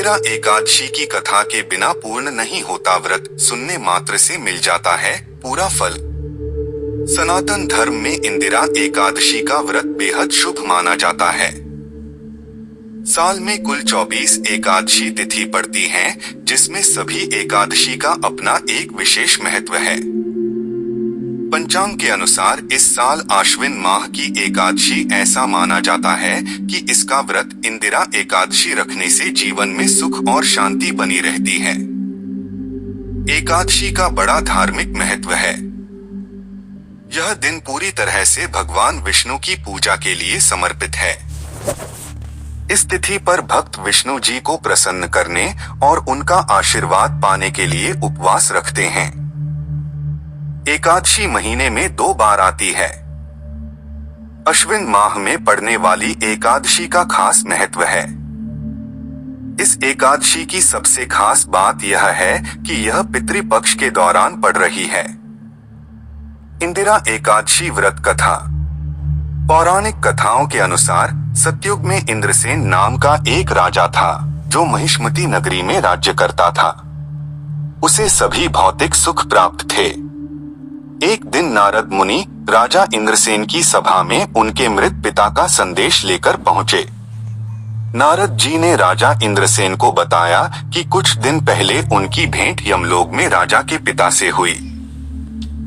इंदिरा एकादशी की कथा के बिना पूर्ण नहीं होता। व्रत सुनने मात्र से मिल जाता है पूरा फल। सनातन धर्म में इंदिरा एकादशी का व्रत बेहद शुभ माना जाता है। साल में कुल 24 एकादशी तिथि पड़ती हैं, जिसमें सभी एकादशी का अपना एक विशेष महत्व है। पंचांग के अनुसार इस साल आश्विन माह की एकादशी ऐसा माना जाता है कि इसका व्रत इंदिरा एकादशी रखने से जीवन में सुख और शांति बनी रहती है। एकादशी का बड़ा धार्मिक महत्व है। यह दिन पूरी तरह से भगवान विष्णु की पूजा के लिए समर्पित है। इस तिथि पर भक्त विष्णु जी को प्रसन्न करने और उनका आशीर्वाद पाने के लिए उपवास रखते हैं। एकादशी महीने में 2 बार आती है। अश्विन माह में पड़ने वाली एकादशी का खास महत्व है। इस एकादशी की सबसे खास बात यह है कि यह पितृपक्ष के दौरान पड़ रही है। इंदिरा एकादशी व्रत कथा। पौराणिक कथाओं के अनुसार सतयुग में इंद्रसेन नाम का एक राजा था, जो महिष्मती नगरी में राज्य करता था। उसे सभी भौतिक सुख प्राप्त थे। एक दिन नारद मुनि राजा इंद्रसेन की सभा में उनके मृत पिता का संदेश लेकर पहुंचे। नारद जी ने राजा इंद्रसेन को बताया कि कुछ दिन पहले उनकी भेंट यमलोक में राजा के पिता से हुई।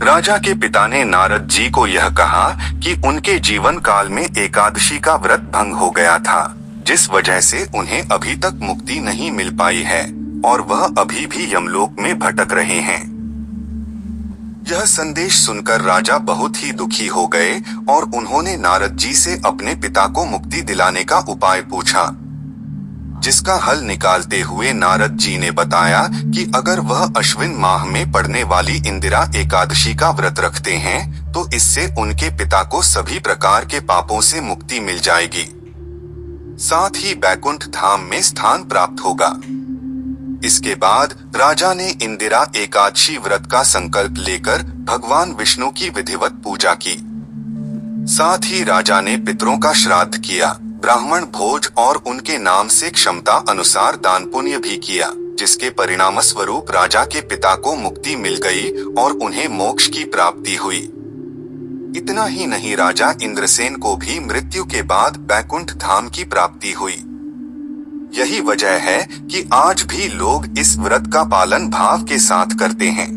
राजा के पिता ने नारद जी को यह कहा कि उनके जीवन काल में एकादशी का व्रत भंग हो गया था, जिस वजह से उन्हें अभी तक मुक्ति नहीं मिल पाई है और वह अभी भी यमलोक में भटक रहे हैं। यह संदेश सुनकर राजा बहुत ही दुखी हो गए और उन्होंने नारद जी से अपने पिता को मुक्ति दिलाने का उपाय पूछा, जिसका हल निकालते हुए नारद जी ने बताया कि अगर वह अश्विन माह में पड़ने वाली इंदिरा एकादशी का व्रत रखते हैं तो इससे उनके पिता को सभी प्रकार के पापों से मुक्ति मिल जाएगी, साथ ही बैकुंठ धाम में स्थान प्राप्त होगा। इसके बाद राजा ने इंदिरा एकादशी व्रत का संकल्प लेकर भगवान विष्णु की विधिवत पूजा की। साथ ही राजा ने पितरों का श्राद्ध किया, ब्राह्मण भोज और उनके नाम से क्षमता अनुसार दान पुण्य भी किया, जिसके परिणाम स्वरूप राजा के पिता को मुक्ति मिल गई और उन्हें मोक्ष की प्राप्ति हुई। इतना ही नहीं, राजा इंद्रसेन को भी मृत्यु के बाद बैकुंठ धाम की प्राप्ति हुई। यही वजह है कि आज भी लोग इस व्रत का पालन भाव के साथ करते हैं।